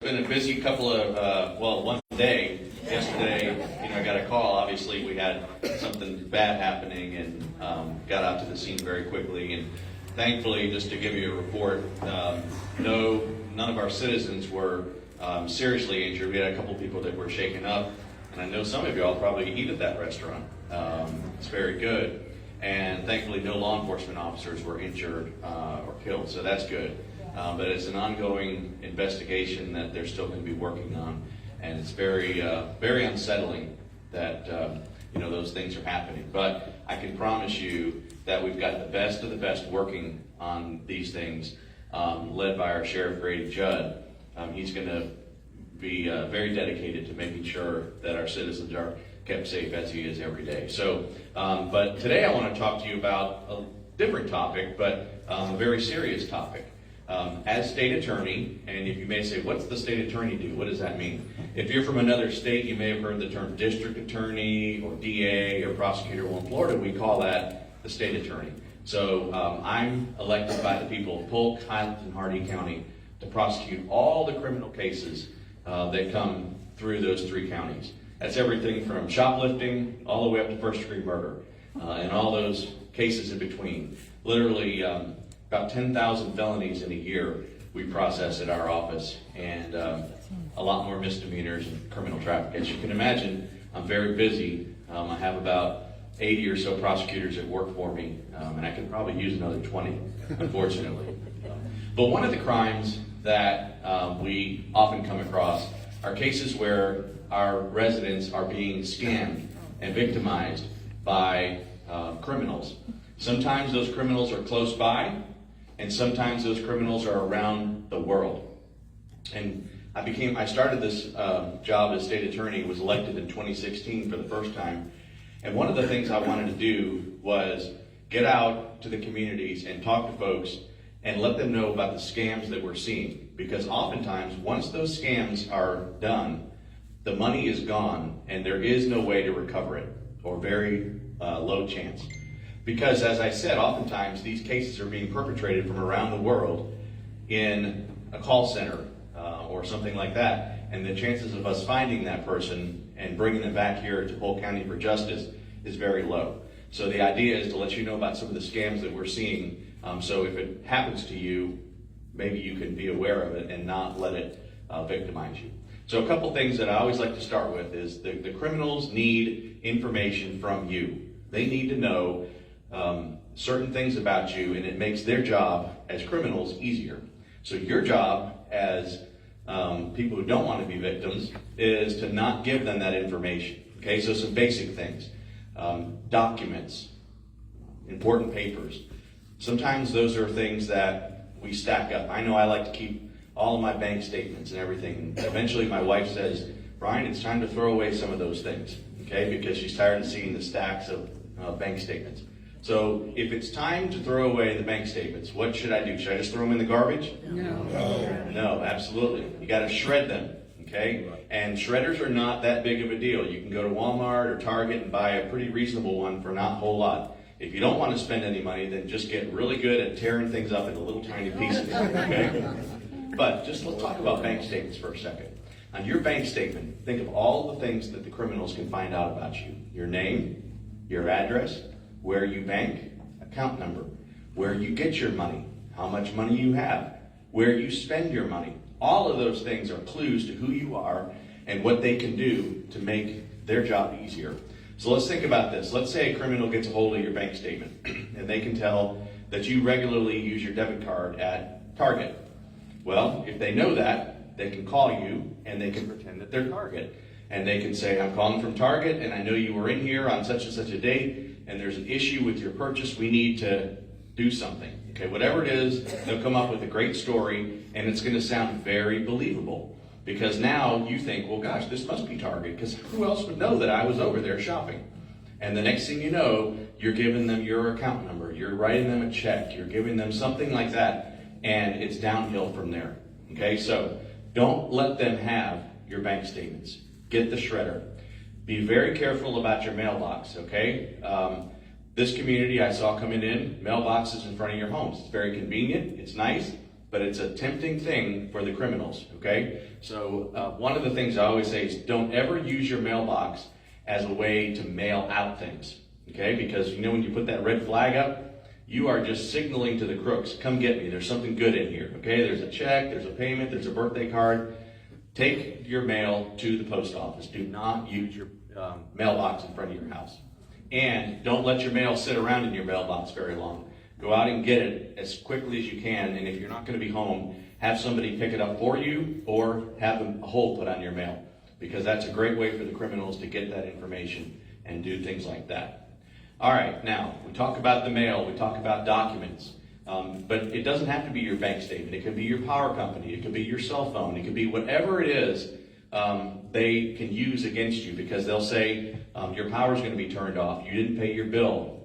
It's been a busy couple of, one day. Yesterday, I got a call. Obviously, we had something bad happening and got out to the scene very quickly. And thankfully, just to give you a report, no, none of our citizens were seriously injured. We had a couple people that were shaken up. And I know some of you all probably eat at that restaurant. It's very good. And thankfully, no law enforcement officers were injured or killed, so that's good. But it's an ongoing investigation that they're still going to be working on, and it's very, very unsettling that those things are happening. But I can promise you that we've got the best of the best working on these things, led by our Sheriff Grady Judd. He's going to be very dedicated to making sure that our citizens are kept safe as he is every day. So, but today I want to talk to you about a different topic, but a very serious topic. As state attorney, and if you may say, what's the state attorney do? What does that mean? If you're from another state, you may have heard the term district attorney or DA or prosecutor. Well, in Florida, we call that the state attorney. So I'm elected by the people of Polk, Highlands, and Hardee County to prosecute all the criminal cases that come through those three counties. That's everything from shoplifting all the way up to first-degree murder, and all those cases in between. Literally, about 10,000 felonies in a year we process at our office, and a lot more misdemeanors and criminal traffic. As you can imagine, I'm very busy. I have about 80 or so prosecutors that work for me, and I could probably use another 20, unfortunately. But one of the crimes that we often come across are cases where our residents are being scammed and victimized by criminals. Sometimes those criminals are close by, and sometimes those criminals are around the world. And I started this job as state attorney, was elected in 2016 for the first time. And one of the things I wanted to do was get out to the communities and talk to folks and let them know about the scams that we're seeing. Because oftentimes, once those scams are done, the money is gone and there is no way to recover it, or very low chance. Because, as I said, oftentimes these cases are being perpetrated from around the world in a call center or something like that. And the chances of us finding that person and bringing them back here to Polk County for justice is very low. So the idea is to let you know about some of the scams that we're seeing. So if it happens to you, maybe you can be aware of it and not let it victimize you. So a couple things that I always like to start with is the criminals need information from you. They need to know certain things about you, and it makes their job as criminals easier. So your job as people who don't want to be victims is to not give them that information. Okay, so some basic things. Documents, important papers. Sometimes those are things that we stack up. I know I like to keep all of my bank statements and everything. Eventually my wife says, Brian, it's time to throw away some of those things, okay, because she's tired of seeing the stacks of bank statements. So if it's time to throw away the bank statements, what should I do? Should I just throw them in the garbage? No, absolutely. You got to shred them, okay? And shredders are not that big of a deal. You can go to Walmart or Target and buy a pretty reasonable one for not a whole lot. If you don't want to spend any money, then just get really good at tearing things up into little tiny pieces, okay? But just let's talk about bank statements for a second. On your bank statement, think of all the things that the criminals can find out about you. Your name, your address, where you bank, account number, where you get your money, how much money you have, where you spend your money. All of those things are clues to who you are and what they can do to make their job easier. So let's think about this. Let's say a criminal gets a hold of your bank statement and they can tell that you regularly use your debit card at Target. Well, if they know that, they can call you and they can pretend that they're Target. And they can say, I'm calling from Target and I know you were in here on such and such a date and there's an issue with your purchase. We need to do something. Okay, whatever it is, they'll come up with a great story and it's going to sound very believable. Because now you think, well, gosh, this must be Target, because who else would know that I was over there shopping? And the next thing you know, you're giving them your account number, you're writing them a check, you're giving them something like that, and it's downhill from there. Okay, so don't let them have your bank statements. Get the shredder. Be very careful about your mailbox, okay? This community I saw coming in, mailboxes in front of your homes. It's very convenient, it's nice, but it's a tempting thing for the criminals, okay? So one of the things I always say is don't ever use your mailbox as a way to mail out things, okay? Because you know when you put that red flag up, you are just signaling to the crooks, come get me, there's something good in here, okay? There's a check, there's a payment, there's a birthday card. Take your mail to the post office. Do not use your mailbox in front of your house. And don't let your mail sit around in your mailbox very long. Go out and get it as quickly as you can, and if you're not going to be home, have somebody pick it up for you or have a hold put on your mail, because that's a great way for the criminals to get that information and do things like that. All right, now, we talk about the mail, we talk about documents, but it doesn't have to be your bank statement. It could be your power company, it could be your cell phone, it could be whatever it is they can use against you, because they'll say your power's going to be turned off, you didn't pay your bill,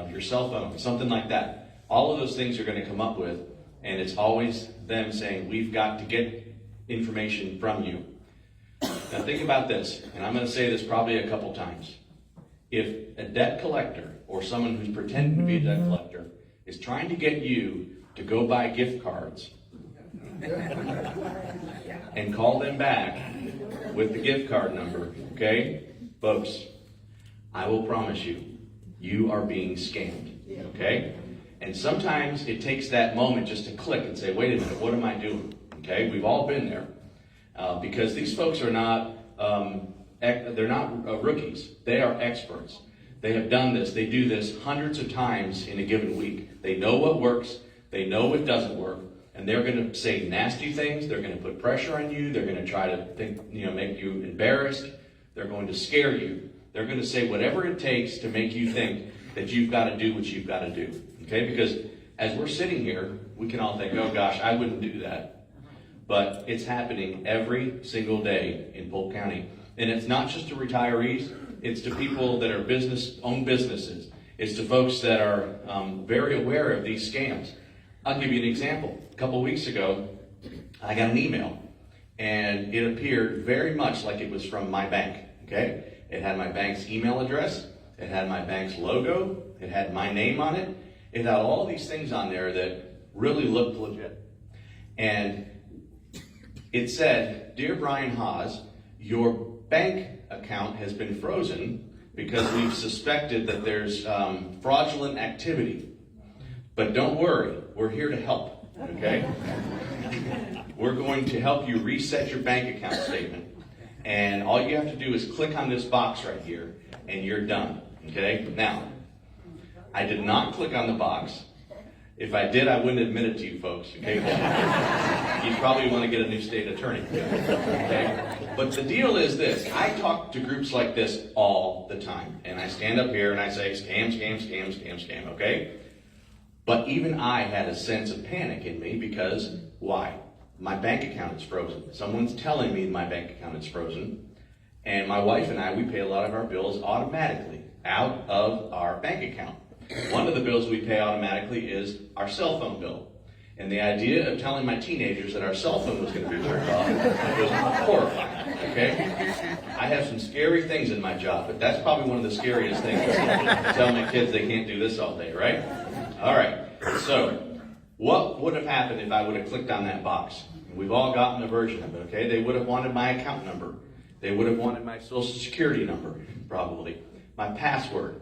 your cell phone, something like that. All of those things are going to come up with, and it's always them saying, we've got to get information from you. Now think about this, and I'm going to say this probably a couple times. If a debt collector or someone who's pretending to be a debt collector is trying to get you to go buy gift cards and call them back with the gift card number, okay? Folks, I will promise you, you are being scammed, okay? And sometimes it takes that moment just to click and say, wait a minute, what am I doing? Okay, we've all been there. Because these folks are not, they're not rookies. They are experts. They have done this. They do this hundreds of times in a given week. They know what works. They know what doesn't work. And they're going to say nasty things. They're going to put pressure on you. They're going to try to make you embarrassed. They're going to scare you. They're going to say whatever it takes to make you think that you've got to do what you've got to do. Okay? Because as we're sitting here, we can all think, oh gosh, I wouldn't do that. But it's happening every single day in Polk County. And it's not just to retirees, it's to people that are own businesses. It's to folks that are very aware of these scams. I'll give you an example. A couple weeks ago, I got an email, and it appeared very much like it was from my bank, okay? It had my bank's email address, it had my bank's logo, it had my name on it, it had all these things on there that really looked legit. And it said, Dear Brian Haas, your bank account has been frozen because we've suspected that there's fraudulent activity. But don't worry, we're here to help, okay? We're going to help you reset your bank account statement. And all you have to do is click on this box right here, and you're done, okay? Now, I did not click on the box. If I did, I wouldn't admit it to you folks, okay? You'd probably want to get a new state attorney, okay? But the deal is this. I talk to groups like this all the time. And I stand up here and I say, scam, scam, scam, scam, scam, okay? But even I had a sense of panic in me because, why? My bank account is frozen. Someone's telling me my bank account is frozen. And my wife and I, we pay a lot of our bills automatically out of our bank account. One of the bills we pay automatically is our cell phone bill. And the idea of telling my teenagers that our cell phone was going to be turned off was horrifying, okay? I have some scary things in my job, but that's probably one of the scariest things. Tell my kids they can't do this all day, right? All right, so what would have happened if I would have clicked on that box? We've all gotten a version of it, okay? They would have wanted my account number. They would have wanted my social security number, probably. My password.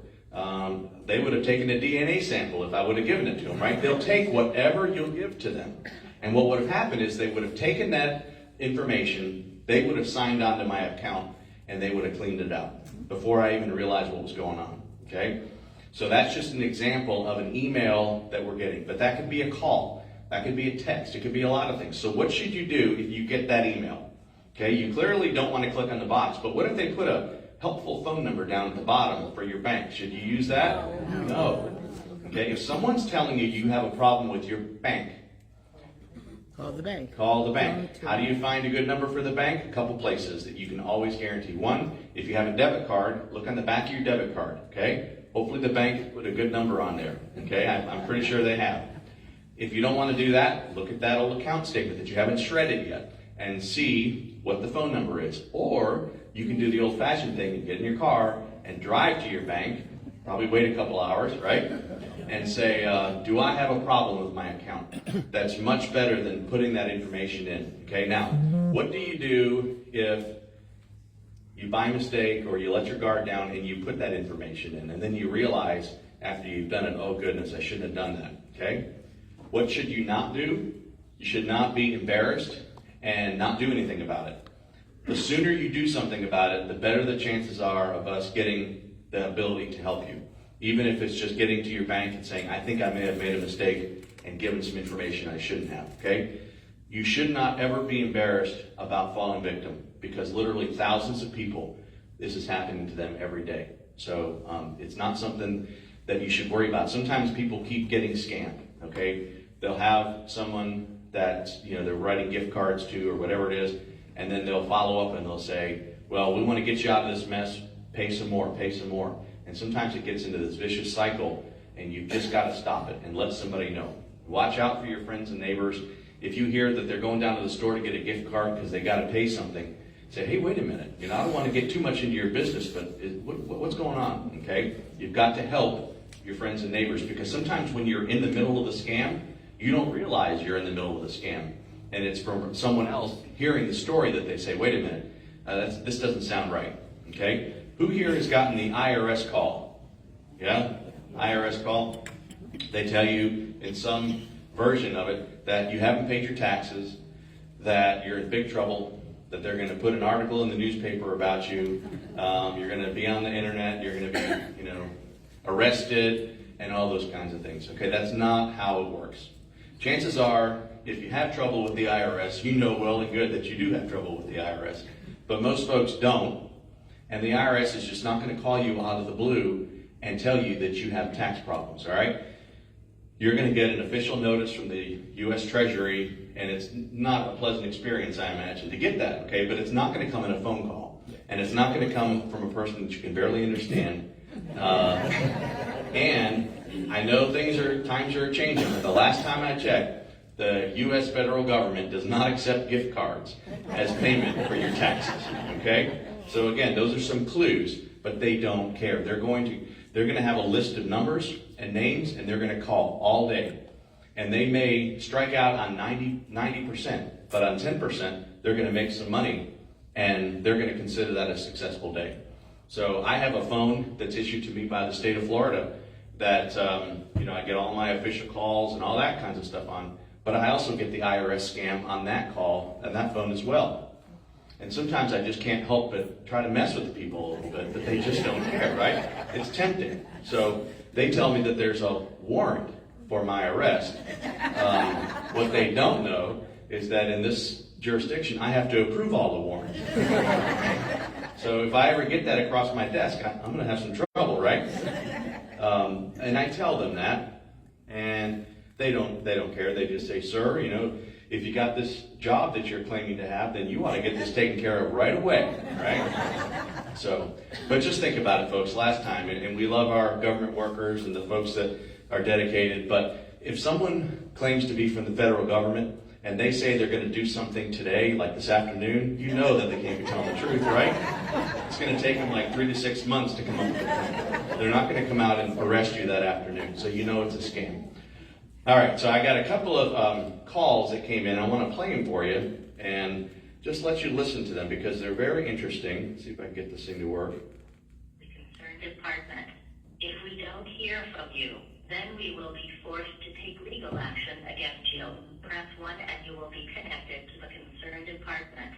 They would have taken a DNA sample if I would have given it to them, right? They'll take whatever you'll give to them. And what would have happened is they would have taken that information, they would have signed on to my account, and they would have cleaned it up before I even realized what was going on, okay? So that's just an example of an email that we're getting. But that could be a call. That could be a text. It could be a lot of things. So what should you do if you get that email? Okay, you clearly don't want to click on the box, but what if they put a helpful phone number down at the bottom for your bank? Should you use that? No. Okay, if someone's telling you you have a problem with your bank, call the bank. Call the bank. How do you find a good number for the bank? A couple places that you can always guarantee. One, if you have a debit card, look on the back of your debit card, okay? Hopefully the bank put a good number on there, okay? I'm pretty sure they have. If you don't want to do that, look at that old account statement that you haven't shredded yet and see what the phone number is. Or you can do the old-fashioned thing and get in your car and drive to your bank, probably wait a couple hours, right? and say, do I have a problem with my account? That's much better than putting that information in. Okay, now, what do you do if you by mistake or you let your guard down and you put that information in, and then you realize after you've done it, oh goodness, I shouldn't have done that, okay? What should you not do? You should not be embarrassed and not do anything about it. The sooner you do something about it, the better the chances are of us getting the ability to help you. Even if it's just getting to your bank and saying, I think I may have made a mistake and given some information I shouldn't have, okay? You should not ever be embarrassed about falling victim, because literally thousands of people, this is happening to them every day. So it's not something that you should worry about. Sometimes people keep getting scammed, okay? They'll have someone that they're writing gift cards to or whatever it is, and then they'll follow up and they'll say, well, we want to get you out of this mess, pay some more, pay some more. And sometimes it gets into this vicious cycle, and you've just got to stop it and let somebody know. Watch out for your friends and neighbors. If you hear that they're going down to the store to get a gift card because they got to pay something, say, hey, wait a minute. I don't want to get too much into your business, but what's going on? Okay, you've got to help your friends and neighbors, because sometimes when you're in the middle of the scam, you don't realize you're in the middle of the scam, and it's from someone else hearing the story that they say, wait a minute, this doesn't sound right. Okay, who here has gotten the IRS call? Yeah, IRS call. They tell you in some version of it that you haven't paid your taxes, that you're in big trouble, that they're going to put an article in the newspaper about you, you're going to be on the internet, you're going to be, arrested, and all those kinds of things. Okay, that's not how it works. Chances are, if you have trouble with the IRS, you know well and good that you do have trouble with the IRS. But most folks don't, and the IRS is just not going to call you out of the blue and tell you that you have tax problems, all right? You're going to get an official notice from the U.S. Treasury, and it's not a pleasant experience, I imagine, to get that, okay? But it's not going to come in a phone call, and it's not going to come from a person that you can barely understand. And I know times are changing, but the last time I checked, the U.S. federal government does not accept gift cards as payment for your taxes, okay? So again, those are some clues, but they don't care. They're going to have a list of numbers and names, and they're going to call all day. And they may strike out on 90%, but on 10%, they're going to make some money, and they're going to consider that a successful day. So I have a phone that's issued to me by the state of Florida that, I get all my official calls and all that kinds of stuff on, but I also get the IRS scam on that call and that phone as well. And sometimes I just can't help but try to mess with the people a little bit, but they just don't care, right? It's tempting. So they tell me that there's a warrant for my arrest. What they don't know is that in this jurisdiction, I have to approve all the warrants. So if I ever get that across my desk, I'm going to have some trouble, right? And I tell them that, and they don't care. They just say, sir, if you got this job that you're claiming to have, then you ought to get this taken care of right away, right? So, but just think about it, folks. Last time, and we love our government workers and the folks that are dedicated, but if someone claims to be from the federal government and they say they're going to do something today, like this afternoon, you know that they can't be telling the truth, right? It's going to take them like 3 to 6 months to come up with a plan. They're not going to come out and arrest you that afternoon, so you know it's a scam. All right, so I got a couple of calls that came in. I want to play them for you and just let you listen to them because they're very interesting. Let's see if I can get this thing to work. The concerned department. If we don't hear from you, then we will be forced to take legal action against you. Press 1 and you will be connected to the concerned department.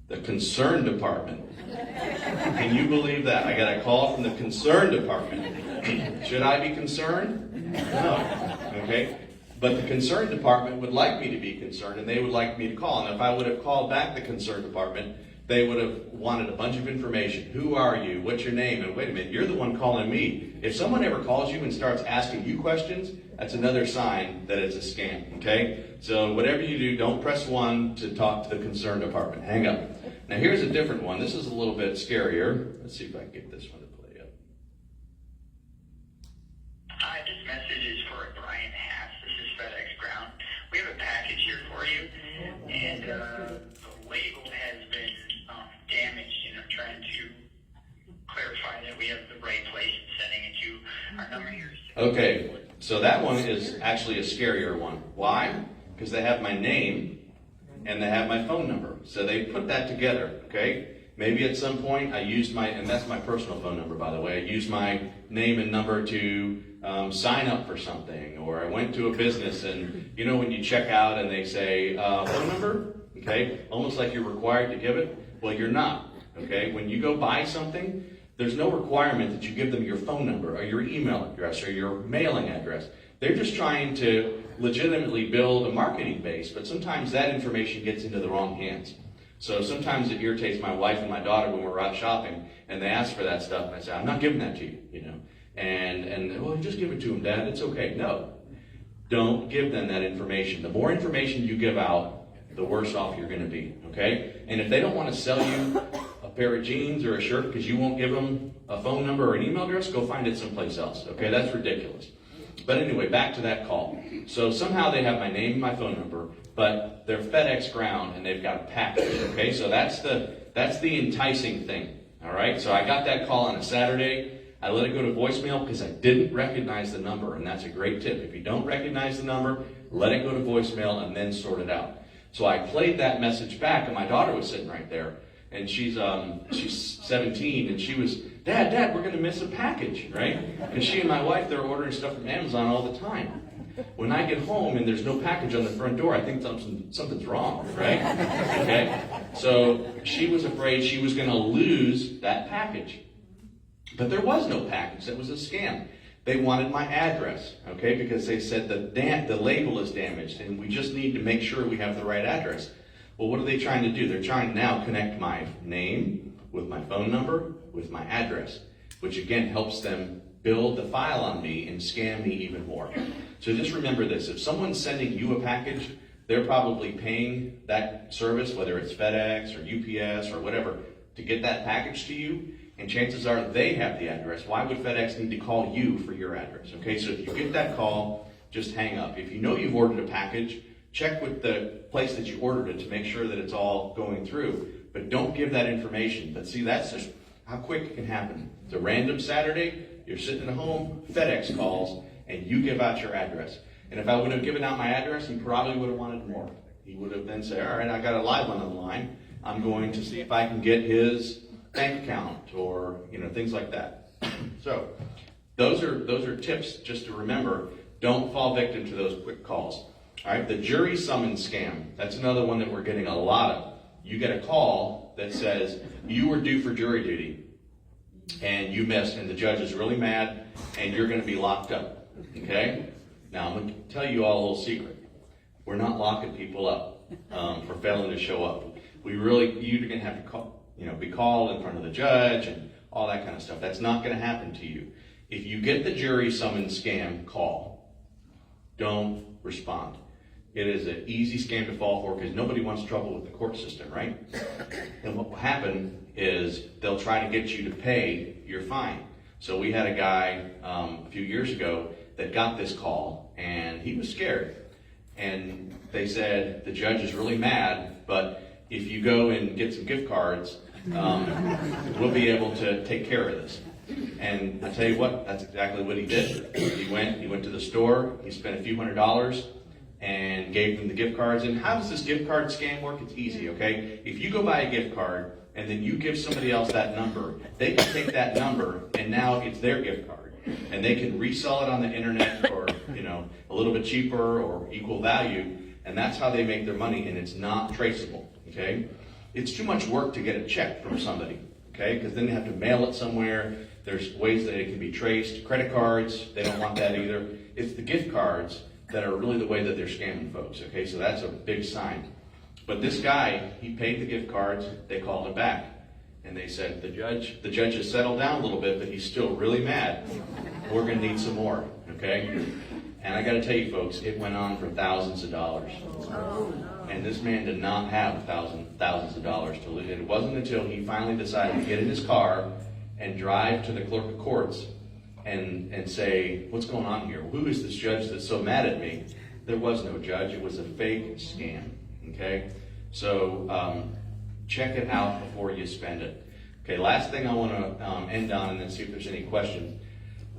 The concerned department. Can you believe that? I got a call from the concerned department. Should I be concerned? No. Okay. But the concerned department would like me to be concerned, and they would like me to call. And if I would have called back the concerned department, they would have wanted a bunch of information. Who are you? What's your name? And wait a minute, you're the one calling me. If someone ever calls you and starts asking you questions, that's another sign that it's a scam, okay? So whatever you do, don't press 1 to talk to the concerned department. Hang up. Now here's a different one. This is a little bit scarier. Let's see if I can get this one to play up. Hi, this message is for Brian Haas. This is FedEx Ground. We have a package here for you, and the label has been damaged. Trying to clarify that we have the right place and sending it to. Our number here is Okay, so that one is actually a scarier one. Why? Because they have my name and they have my phone number. So they put that together, okay? Maybe at some point I used and that's my personal phone number, by the way. I used my name and number to sign up for something, or I went to a business and, you know, when you check out and they say, phone number, okay? Almost like you're required to give it. Well, you're not, okay? When you go buy something, there's no requirement that you give them your phone number or your email address or your mailing address. They're just trying to legitimately build a marketing base, but sometimes that information gets into the wrong hands. So sometimes it irritates my wife and my daughter when we're out shopping and they ask for that stuff and I say, I'm not giving that to you, you know. And well, just give it to them, Dad, it's okay. No, don't give them that information. The more information you give out, the worse off you're going to be, okay? And if they don't want to sell you a pair of jeans or a shirt because you won't give them a phone number or an email address, go find it someplace else, okay? That's ridiculous. But anyway, back to that call. So somehow they have my name and my phone number, but they're FedEx ground and they've got a package, okay? So that's the enticing thing, all right? So I got that call on a Saturday. I let it go to voicemail because I didn't recognize the number, and that's a great tip. If you don't recognize the number, let it go to voicemail and then sort it out. So I played that message back, and my daughter was sitting right there, and she's 17, and she was, Dad, we're going to miss a package, right? Because she and my wife, they're ordering stuff from Amazon all the time. When I get home and there's no package on the front door, I think something's wrong, right? Okay? So she was afraid she was going to lose that package. But there was no package. That was a scam. They wanted my address, okay, because they said the label is damaged and we just need to make sure we have the right address. Well, what are they trying to do? They're trying to now connect my name with my phone number with my address, which again helps them build the file on me and scam me even more. So just remember this. If someone's sending you a package, they're probably paying that service, whether it's FedEx or UPS or whatever, to get that package to you. And chances are they have the address. Why would FedEx need to call you for your address? Okay, so if you get that call, just hang up. If you know you've ordered a package, check with the place that you ordered it to make sure that it's all going through. But don't give that information. But see, that's just how quick it can happen. It's a random Saturday, you're sitting at home, FedEx calls, and you give out your address. And if I would have given out my address, he probably would have wanted more. He would have then said, all right, I got a live one on the line. I'm going to see if I can get his bank account or, you know, things like that. So those are tips just to remember. Don't fall victim to those quick calls. All right, the jury summons scam. That's another one that we're getting a lot of. You get a call that says you were due for jury duty and you missed, and the judge is really mad and you're going to be locked up. Okay? Now I'm going to tell you all a little secret. We're not locking people up for failing to show up. You're going to have to call, be called in front of the judge and all that kind of stuff. That's not going to happen to you. If you get the jury summons scam call, don't respond. It is an easy scam to fall for because nobody wants trouble with the court system, right? And what will happen is they'll try to get you to pay your fine. So we had a guy a few years ago that got this call and he was scared. And they said, the judge is really mad, but if you go and get some gift cards, we'll be able to take care of this. And I tell you what, that's exactly what he did. He went to the store, he spent a few $100s and gave them the gift cards. And how does this gift card scam work? It's easy, okay? If you go buy a gift card and then you give somebody else that number, they can take that number and now it's their gift card. And they can resell it on the internet for, a little bit cheaper or equal value. And that's how they make their money, and it's not traceable, okay? It's too much work to get a check from somebody, okay? Because then they have to mail it somewhere. There's ways that it can be traced. Credit cards, they don't want that either. It's the gift cards that are really the way that they're scamming folks, okay? So that's a big sign. But this guy, he paid the gift cards. They called him back. And they said, the judge has settled down a little bit, but he's still really mad. We're going to need some more, okay? And I got to tell you, folks, it went on for thousands of dollars. And this man did not have thousands of dollars to lose. It wasn't until he finally decided to get in his car and drive to the clerk of courts and say, what's going on here? Who is this judge that's so mad at me? There was no judge. It was a fake scam, okay? So check it out before you spend it. Okay, last thing I want to end on and then see if there's any questions.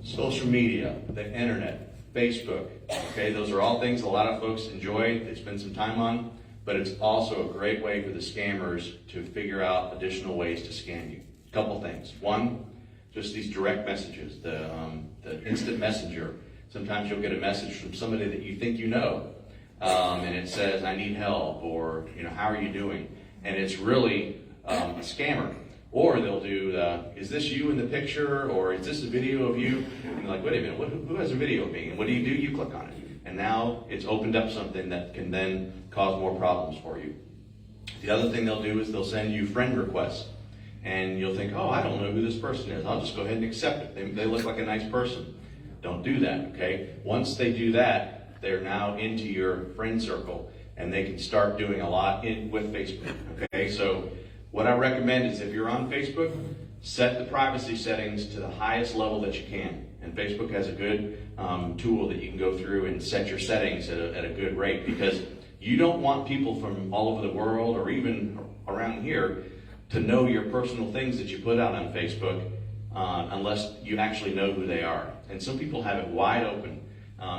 social media, the internet, Facebook, okay? Those are all things a lot of folks enjoy, they spend some time on, but it's also a great way for the scammers to figure out additional ways to scam you. A couple things. One, just these direct messages, the instant messenger. Sometimes you'll get a message from somebody that you think you know, and it says, I need help, or, how are you doing? And it's really a scammer. Or they'll do, is this you in the picture, or is this a video of you? And you're like, wait a minute, who has a video of me? And what do? You click on it. And now it's opened up something that can then cause more problems for you. The other thing they'll do is they'll send you friend requests. And you'll think, oh, I don't know who this person is. I'll just go ahead and accept it. They look like a nice person. Don't do that, okay? Once they do that, they're now into your friend circle, and they can start doing a lot with Facebook, okay? So what I recommend is if you're on Facebook, set the privacy settings to the highest level that you can. And Facebook has a good tool that you can go through and set your settings at a good rate, because you don't want people from all over the world or even around here to know your personal things that you put out on Facebook unless you actually know who they are. And some people have it wide open.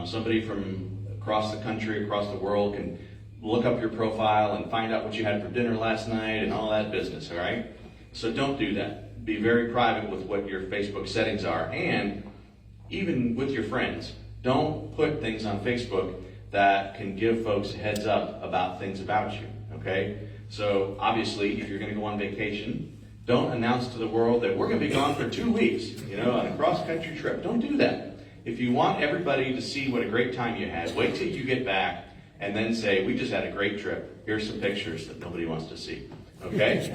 Somebody from across the country, across the world can look up your profile and find out what you had for dinner last night and all that business, all right? So don't do that. Be very private with what your Facebook settings are, and even with your friends. Don't put things on Facebook that can give folks a heads up about things about you, okay? So obviously, if you're going to go on vacation, don't announce to the world that we're going to be gone for 2 weeks, on a cross-country trip. Don't do that. If you want everybody to see what a great time you had, wait till you get back and then say, we just had a great trip. Here's some pictures that nobody wants to see, okay?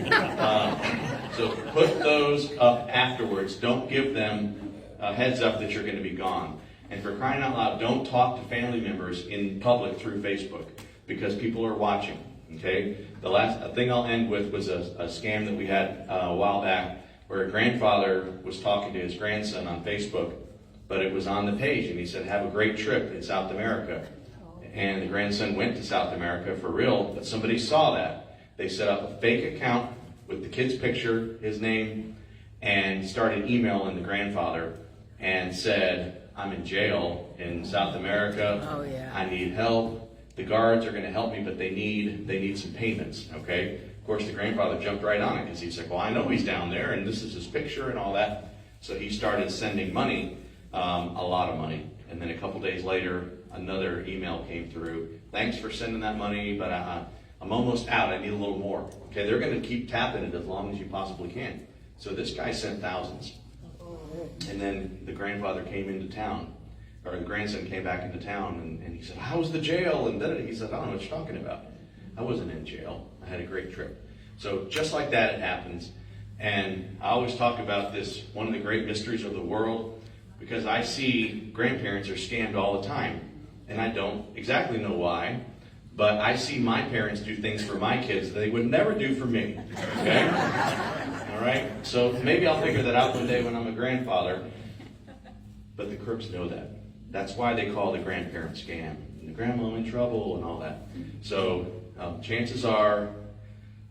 So put those up afterwards. Don't give them a heads up that you're going to be gone. And for crying out loud, don't talk to family members in public through Facebook, because people are watching. Okay. The last thing I'll end with was a scam that we had a while back, where a grandfather was talking to his grandson on Facebook, but it was on the page, and he said, have a great trip in South America. And the grandson went to South America for real, but somebody saw that. They set up a fake account with the kid's picture, his name, and started emailing the grandfather and said, I'm in jail in South America. Oh, yeah. I need help. The guards are going to help me, but they need some payments, okay? Of course, the grandfather jumped right on it, because he's like, well, I know he's down there, and this is his picture and all that. So he started sending money, a lot of money. And then a couple days later, another email came through. Thanks for sending that money, but I'm almost out. I need a little more. Okay, they're going to keep tapping it as long as you possibly can. So this guy sent thousands. And then the grandfather came into town, or the grandson came back into town, and he said, how was the jail? And then he said, I don't know what you're talking about. I wasn't in jail. I had a great trip. So just like that, it happens. And I always talk about this, one of the great mysteries of the world, because I see grandparents are scammed all the time. And I don't exactly know why, but I see my parents do things for my kids that they would never do for me. Okay? All right? So maybe I'll figure that out one day when I'm a grandfather. But the crooks know that. That's why they call the grandparent scam. And the grandma in trouble and all that. So chances are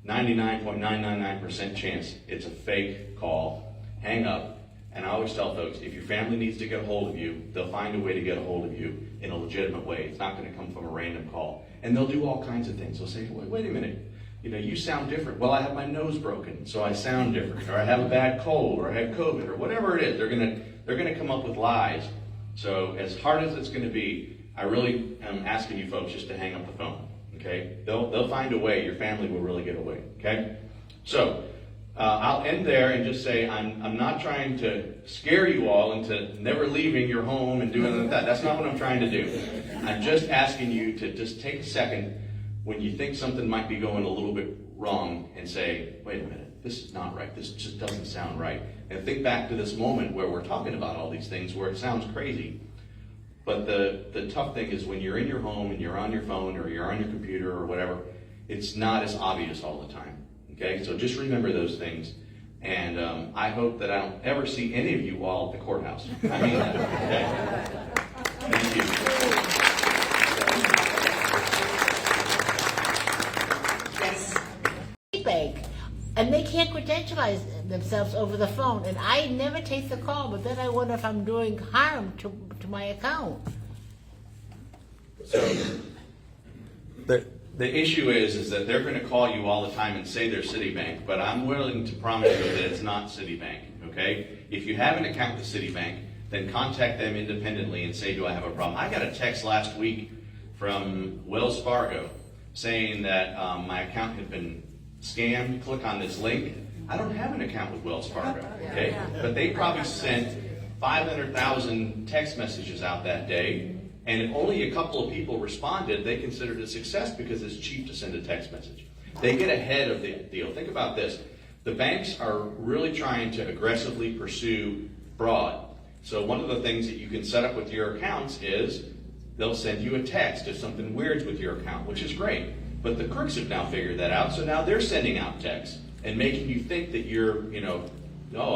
99.999% chance it's a fake call. Hang up. And I always tell folks, if your family needs to get a hold of you, they'll find a way to get a hold of you in a legitimate way. It's not going to come from a random call. And they'll do all kinds of things. They'll say, wait a minute. You sound different. Well, I have my nose broken, so I sound different. Or I have a bad cold, or I had COVID, or whatever it is. They're going to come up with lies. So as hard as it's going to be, I really am asking you folks just to hang up the phone. Okay? They'll find a way. Your family will really get away. Okay? So I'll end there and just say I'm not trying to scare you all into never leaving your home and doing that. That's not what I'm trying to do. I'm just asking you to just take a second when you think something might be going a little bit wrong and say, wait a minute, this is not right. This just doesn't sound right. And think back to this moment where we're talking about all these things where it sounds crazy. But the tough thing is when you're in your home and you're on your phone or you're on your computer or whatever, it's not as obvious all the time. Okay, so just remember those things. And I hope that I don't ever see any of you all at the courthouse. I mean that. Okay? Thank you. Bank And they can't credentialize themselves over the phone. And I never take the call, but then I wonder if I'm doing harm to my account. So the issue is that they're going to call you all the time and say they're Citibank, but I'm willing to promise you that it's not Citibank, okay? If you have an account with Citibank, then contact them independently and say, do I have a problem? I got a text last week from Wells Fargo saying that my account had been scammed. Click on this link. I don't have an account with Wells Fargo, okay? But they probably sent 500,000 text messages out that day, and if only a couple of people responded, they considered it a success because it's cheap to send a text message. They get ahead of the deal. Think about this. The banks are really trying to aggressively pursue fraud. So one of the things that you can set up with your accounts is they'll send you a text if something weird's with your account, which is great. But the crooks have now figured that out, so now they're sending out texts and making you think that you're, no,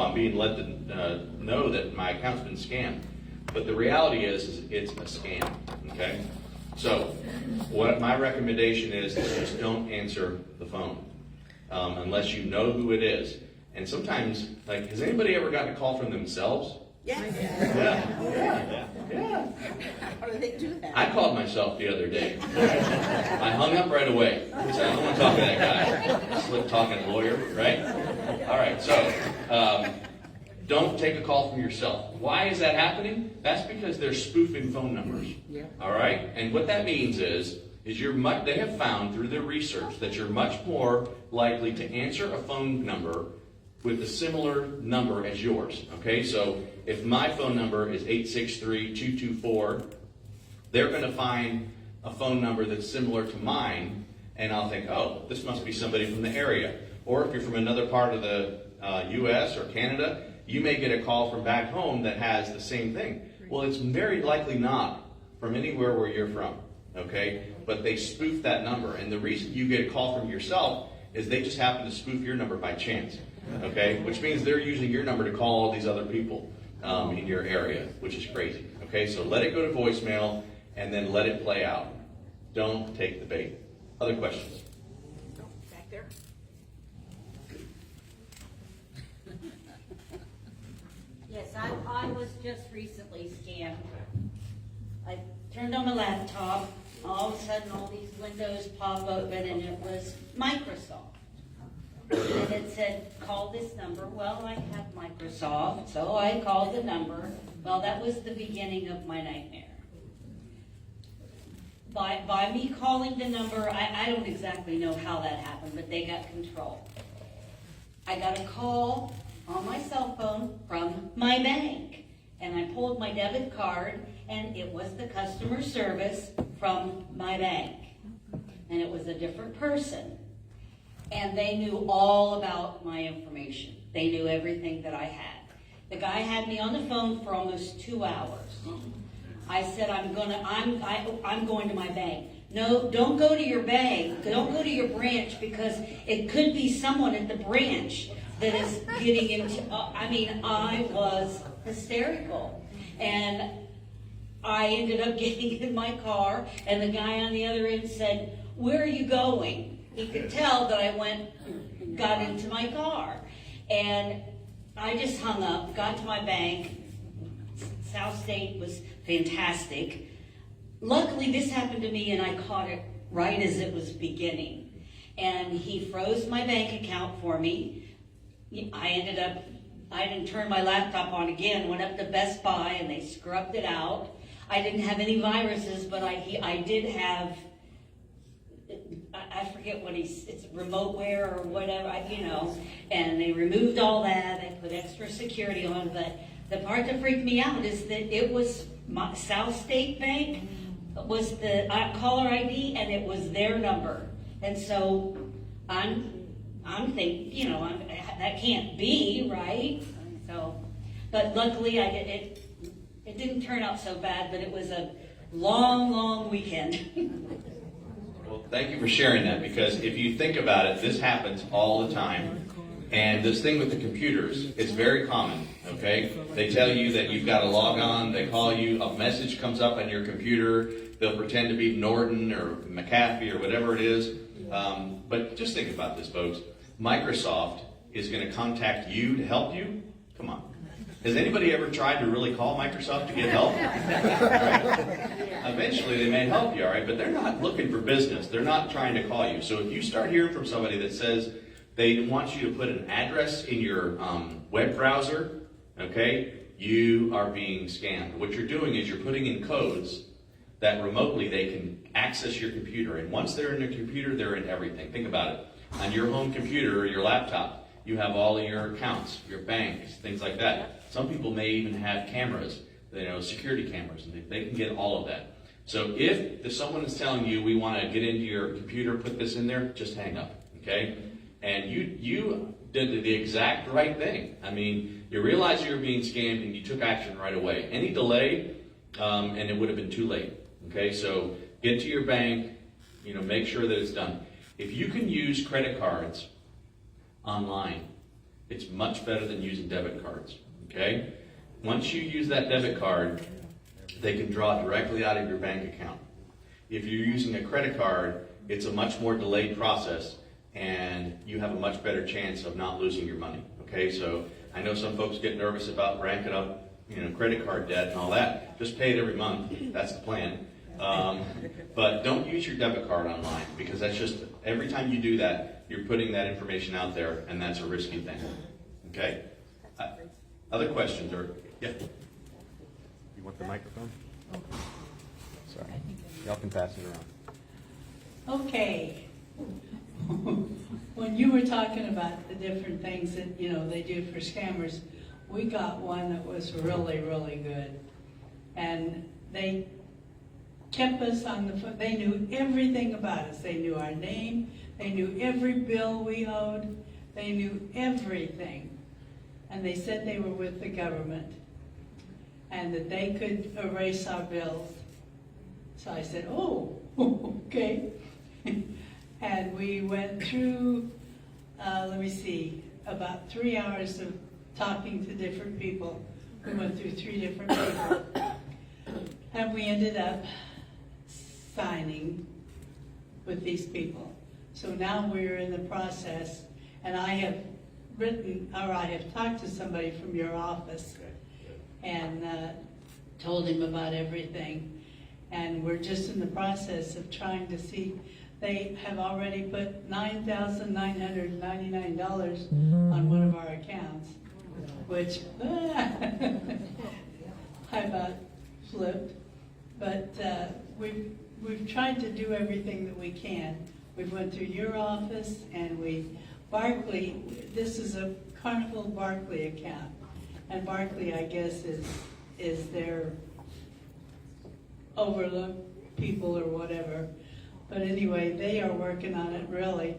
I'm being led to know that my account's been scammed. But the reality is it's a scam, okay? So what my recommendation is just don't answer the phone unless you know who it is. And sometimes, like, has anybody ever gotten a call from themselves? Yes. Yeah. How do they do that? I called myself the other day. I hung up right away. I said, I don't want to talk to that guy. Slick talking lawyer, right? All right, so don't take a call from yourself. Why is that happening? That's because they're spoofing phone numbers. Yeah. All right? And what that means is they have found through their research that you're much more likely to answer a phone number with a similar number as yours. Okay? So if my phone number is 863-224, they're going to find a phone number that's similar to mine, and I'll think, oh, this must be somebody from the area. Or if you're from another part of the U.S. or Canada, you may get a call from back home that has the same thing. Well, it's very likely not from anywhere where you're from, okay? But they spoof that number, and the reason you get a call from yourself is they just happen to spoof your number by chance, okay? Which means they're using your number to call all these other people in your area, which is crazy, okay? So let it go to voicemail, and then let it play out. Don't take the bait. Other questions? Back there. Yes, I was just recently scammed. I turned on my laptop, all of a sudden all these windows pop open, and it was Microsoft. And it said, call this number. Well, I have Microsoft, so I called the number. Well, that was the beginning of my nightmare. By me calling the number, I don't exactly know how that happened, but they got control. I got a call on my cell phone from my bank, and I pulled my debit card, and it was the customer service from my bank, and it was a different person, and they knew all about my information. They knew everything that I had. The guy had me on the phone for almost 2 hours. I said, I'm going to my bank. No, don't go to your bank. Don't go to your branch, because it could be someone at the branch that is getting into, I was hysterical. And I ended up getting in my car, and the guy on the other end said, where are you going? He could tell that I got into my car. And I just hung up, got to my bank. South State was fantastic. Luckily, this happened to me, and I caught it right as it was beginning. And he froze my bank account for me. I didn't turn my laptop on again, went up to Best Buy, and they scrubbed it out. I didn't have any viruses, but I did have, I forget what it's remoteware or whatever, and they removed all that. They put extra security on, but the part that freaked me out is that it was my South State Bank was the caller ID, and it was their number. And so I'm thinking, that can't be right. So, but luckily it didn't turn out so bad, but it was a long, long weekend. Well, thank you for sharing that, because if you think about it, this happens all the time. And this thing with the computers is very common, okay? They tell you that you've got to log on, they call you, a message comes up on your computer, they'll pretend to be Norton or McAfee or whatever it is. But just think about this, folks. Microsoft is going to contact you to help you? Come on. Has anybody ever tried to really call Microsoft to get help? Eventually they may help you, all right, but they're not looking for business. They're not trying to call you. So if you start hearing from somebody that says they want you to put an address in your web browser, okay, you are being scammed. What you're doing is you're putting in codes that remotely they can access your computer. And once they're in your computer, they're in everything. Think about it. On your home computer or your laptop, you have all of your accounts, your banks, things like that. Some people may even have cameras, security cameras, and they can get all of that. So if someone is telling you, we want to get into your computer, put this in there, just hang up, okay? And you did the exact right thing. I mean, you realized you were being scammed and you took action right away. Any delay, and it would have been too late, okay? So get to your bank, make sure that it's done. If you can use credit cards online, it's much better than using debit cards, okay? Once you use that debit card, they can draw directly out of your bank account. If you're using a credit card, it's a much more delayed process, and you have a much better chance of not losing your money, okay? So I know some folks get nervous about ranking up, credit card debt and all that. Just pay it every month. That's the plan. But don't use your debit card online, because that's just, every time you do that, you're putting that information out there, and that's a risky thing. Okay? Other questions? Yeah? You want the microphone? Sorry. Y'all can pass it around. Okay. When you were talking about the different things that, they do for scammers, we got one that was really, really good. And they kept us on the phone. They knew everything about us. They knew our name. They knew every bill we owed. They knew everything. And they said they were with the government and that they could erase our bills. So I said, oh, okay. And we went through, about 3 hours of talking to different people. We went through 3 different people. And we ended up signing with these people. So now we're in the process, and I have talked to somebody from your office and told him about everything. And we're just in the process of trying to see. They have already put $9,999 on one of our accounts, which I about flipped. But we've tried to do everything that we can. We've went through your office, and Barclay, this is a Carnival Barclay account. And Barclay, I guess, is their overlooked people or whatever. But anyway, they are working on it, really.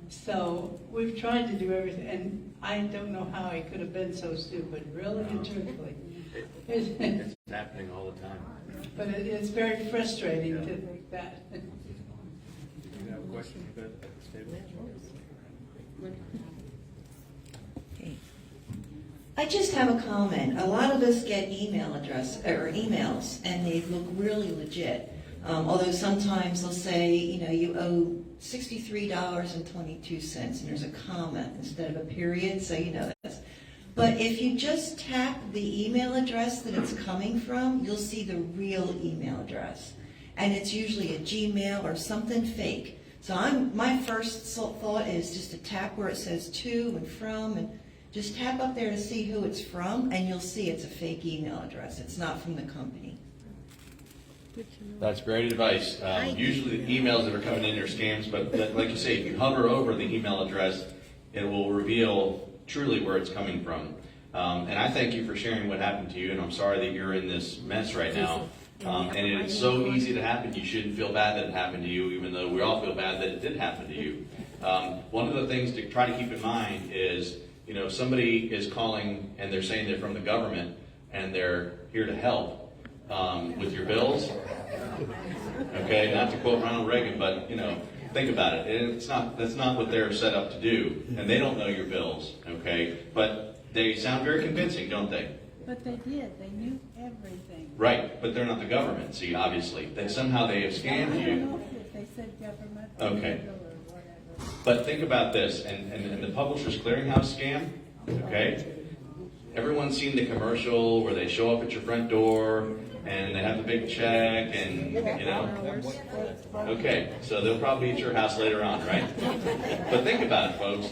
So we've tried to do everything, and I don't know how I could have been so stupid, really and truthfully. It's happening all the time. But it's very frustrating to think that. Do you have a question? Good. At this table. I just have a comment. A lot of us get emails, and they look really legit. Although sometimes they'll say, you owe $63.22, and there's a comma instead of a period, so you know this. But if you just tap the email address that it's coming from, you'll see the real email address. And it's usually a Gmail or something fake. So my first thought is just to tap where it says to and from, and just tap up there to see who it's from, and you'll see it's a fake email address. It's not from the company. That's great advice. Usually the emails that are coming in are scams, but like you say, if you hover over the email address, it will reveal truly where it's coming from. And I thank you for sharing what happened to you, and I'm sorry that you're in this mess right now. And it's so easy to happen. You shouldn't feel bad that it happened to you, even though we all feel bad that it did happen to you. One of the things to try to keep in mind is, somebody is calling and they're saying they're from the government and they're here to help with your bills. Okay, not to quote Ronald Reagan, but think about it. That's not what they're set up to do, and they don't know your bills. Okay, but they sound very convincing, don't they? But they did. They knew everything. Right, but they're not the government. See, obviously, that somehow they have scammed you. If they said government. Okay. Or whatever. But think about this, and the Publishers Clearinghouse scam, okay? Everyone's seen the commercial where they show up at your front door and they have the big check and, you know. Okay, so they'll probably be at your house later on, right? But think about it, folks.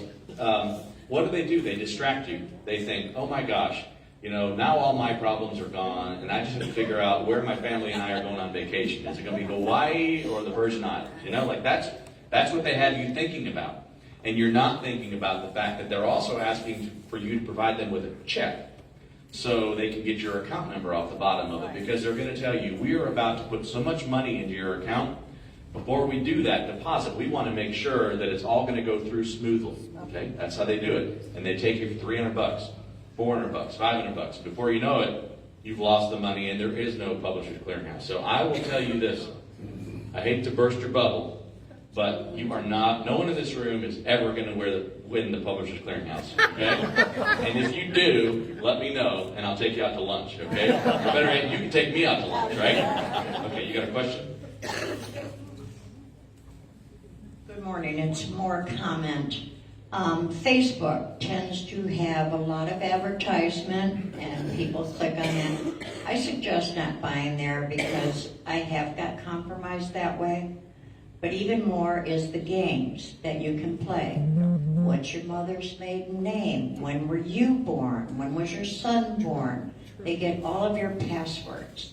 What do? They distract you. They think, oh my gosh, you know, now all my problems are gone, and I just have to figure out where my family and I are going on vacation. Is it going to be Hawaii or the Virgin Islands? You know, like that's what they have you thinking about. And you're not thinking about the fact that they're also asking for you to provide them with a check so they can get your account number off the bottom of it, because they're going to tell you, we are about to put so much money into your account. Before we do that deposit, we want to make sure that it's all going to go through smoothly. Okay, that's how they do it. And they take you for $300, $400, $500. Before you know it, you've lost the money, and there is no Publishers Clearinghouse. So I will tell you this: I hate to burst your bubble, but you are not. No one in this room is ever going to win the Publishers Clearinghouse. Okay, and if you do, let me know, and I'll take you out to lunch. Okay, or better yet, you can take me out to lunch, right? Okay, you got a question? Good morning, it's more comment. Facebook tends to have a lot of advertisement and people click on it. I suggest not buying there because I have got compromised that way. But even more is the games that you can play. What's your mother's maiden name? When were you born? When was your son born? They get all of your passwords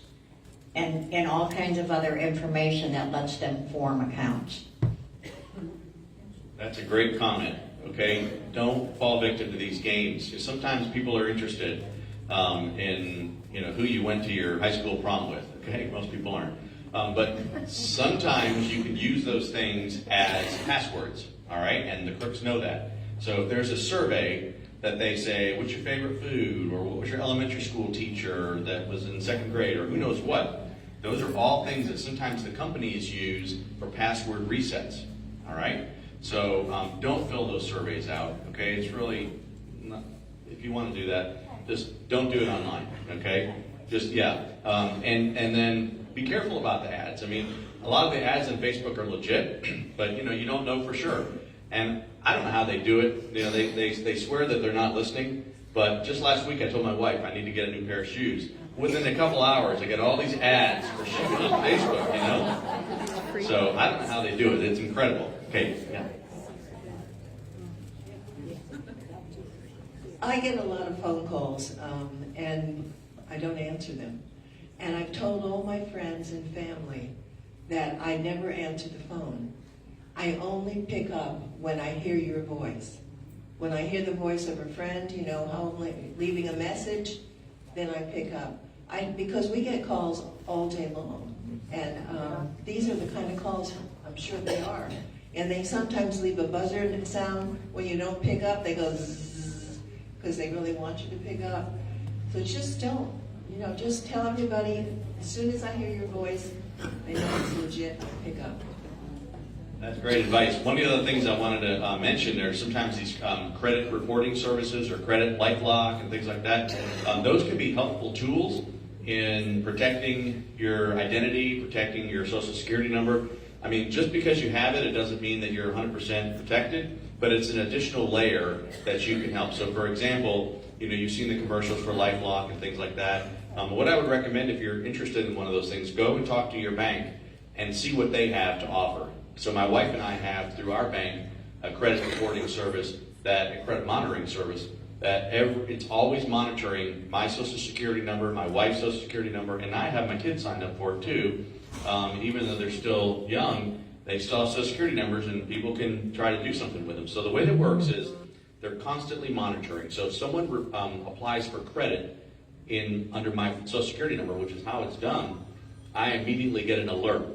and all kinds of other information that lets them form accounts. That's a great comment. Okay, don't fall victim to these games. Sometimes people are interested in who you went to your high school prom with. Okay, most people aren't. But sometimes you can use those things as passwords. All right, and the crooks know that. So if there's a survey that they say, "What's your favorite food?" or "What was your elementary school teacher that was in second grade?" or who knows what. Those are all things that sometimes the companies use for password resets. All right. So don't fill those surveys out, okay? It's really, not, if you want to do that, just don't do it online, okay? Just, and then be careful about the ads. I mean, a lot of the ads on Facebook are legit, but, you don't know for sure. And I don't know how they do it. They swear that they're not listening, but just last week I told my wife I need to get a new pair of shoes. Within a couple hours, I get all these ads for shoes on Facebook, So I don't know how they do it. It's incredible. Okay, yeah. I get a lot of phone calls, and I don't answer them. And I've told all my friends and family that I never answer the phone. I only pick up when I hear your voice. When I hear the voice of a friend, home leaving a message, then I pick up. Because we get calls all day long. And these are the kind of calls, I'm sure they are. And they sometimes leave a buzzer sound when you don't pick up. They go zzz, because they really want you to pick up. So just don't. Just tell everybody, as soon as I hear your voice, I know it's legit, I'll pick up. That's great advice. One of the other things I wanted to mention, there are sometimes these credit reporting services or credit LifeLock and things like that. Those can be helpful tools in protecting your identity, protecting your social security number. I mean, just because you have it, it doesn't mean that you're 100% protected, but it's an additional layer that you can help. So for example, you've seen the commercials for LifeLock and things like that. What I would recommend if you're interested in one of those things, go and talk to your bank and see what they have to offer. So my wife and I have, through our bank, a credit reporting service, a credit monitoring service, that it's always monitoring my social security number, my wife's social security number, and I have my kids signed up for it too. Even though they're still young, they still have social security numbers and people can try to do something with them. So the way that works is they're constantly monitoring. So if someone applies for credit under my social security number, which is how it's done, I immediately get an alert.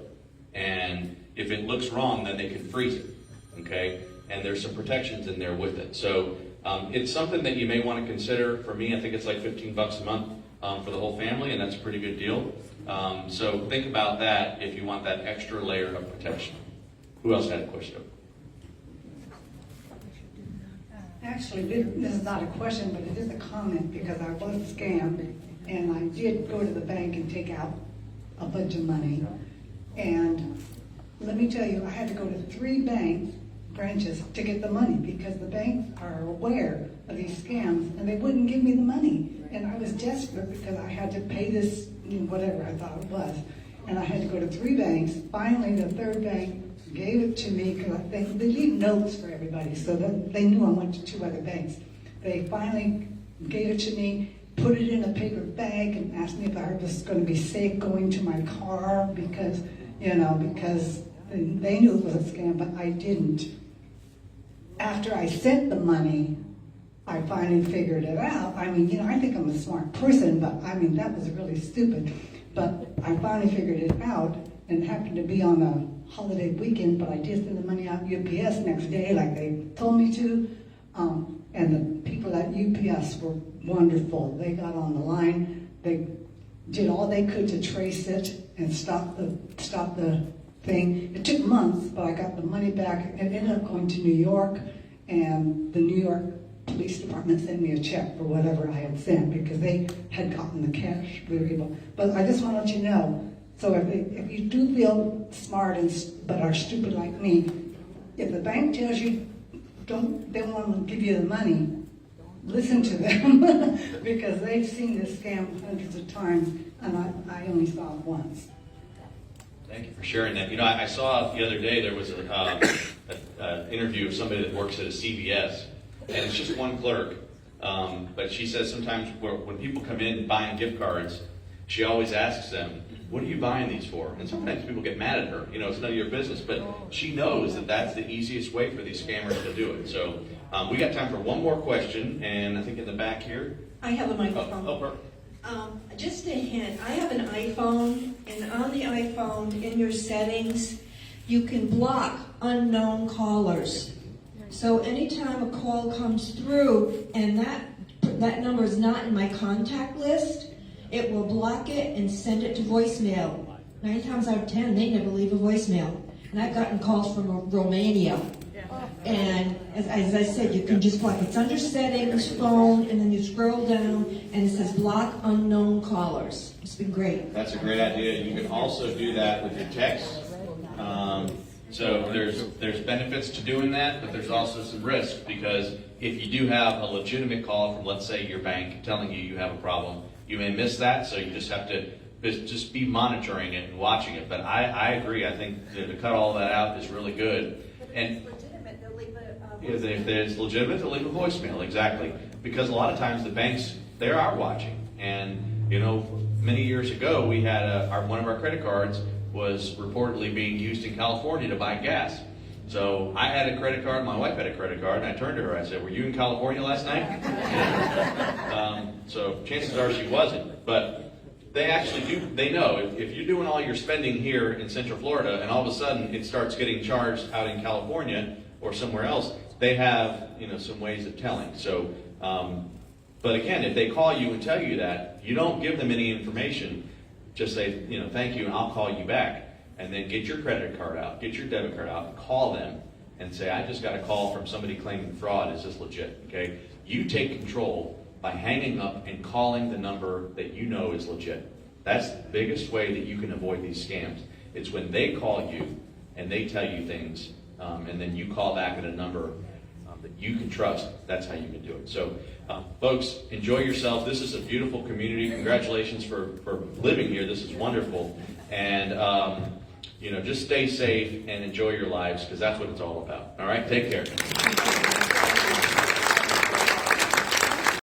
And if it looks wrong, then they can freeze it, okay? And there's some protections in there with it. So it's something that you may want to consider. For me, I think it's like $15 a month for the whole family, and that's a pretty good deal. So think about that if you want that extra layer of protection. Who else had a question? Actually, this is not a question, but it is a comment because I was scammed and I did go to the bank and take out a bunch of money. And let me tell you, I had to go to 3 banks branches to get the money because the banks are aware of these scams and they wouldn't give me the money. And I was desperate because I had to pay this, whatever I thought it was. And I had to go to 3 banks. Finally, the 3rd bank gave it to me because they leave notes for everybody so that they knew I went to 2 other banks. They finally gave it to me, put it in a paper bag and asked me if I was going to be safe going to my car because they knew it was a scam, but I didn't. After I sent the money, I finally figured it out. I mean, I think I'm a smart person, but I mean, that was really stupid. But I finally figured it out, and it happened to be on a holiday weekend, but I did send the money out UPS next day like they told me to. And the people at UPS were wonderful. They got on the line. They did all they could to trace it and stop the thing. It took months, but I got the money back. It ended up going to New York, and the New York Police Department sent me a check for whatever I had sent because they had gotten the cash. But I just want to let you know, so if you do feel smart but are stupid like me, if the bank tells you they want to give you the money, listen to them because they've seen this scam hundreds of times, and I only saw it once. Thank you for sharing that. I saw the other day there was an interview of somebody that works at a CVS, and it's just one clerk. But she says sometimes when people come in buying gift cards, she always asks them, "What are you buying these for?" And sometimes people get mad at her. It's none of your business. But she knows that that's the easiest way for these scammers to do it. So we got time for one more question, and I think in the back here. I have a microphone. Perfect. Just a hint, I have an iPhone, and on the iPhone, in your settings, you can block unknown callers. So anytime a call comes through and that number is not in my contact list, it will block it and send it to voicemail. 9 times out of 10, they never leave a voicemail. And I've gotten calls from Romania. And as I said, you can just block. It's under settings, phone, and then you scroll down, and it says block unknown callers. It's been great. That's a great idea. You can also do that with your text. So there's benefits to doing that, but there's also some risk because if you do have a legitimate call from, let's say, your bank telling you have a problem, you may miss that. So you just have to just be monitoring it and watching it. But I agree. I think to cut all that out is really good. And if it's legitimate, they'll leave a voicemail, exactly. Because a lot of times the banks, they are watching. And, many years ago, we had one of our credit cards was reportedly being used in California to buy gas. So I had a credit card, my wife had a credit card, and I turned to her, I said, "Were you in California last night?" So chances are she wasn't. But they actually they know. If you're doing all your spending here in Central Florida, and all of a sudden it starts getting charged out in California or somewhere else, they have, some ways of telling. So, but again, if they call you and tell you that, you don't give them any information. Just say, thank you, and I'll call you back. And then get your credit card out, get your debit card out, call them, and say, "I just got a call from somebody claiming fraud. Is this legit?" Okay? You take control by hanging up and calling the number that you know is legit. That's the biggest way that you can avoid these scams. It's when they call you and they tell you things, and then you call back at a number that you can trust. That's how you can do it. So, folks, enjoy yourself. This is a beautiful community. Congratulations for living here. This is wonderful. And, just stay safe and enjoy your lives because that's what it's all about. All right? Take care.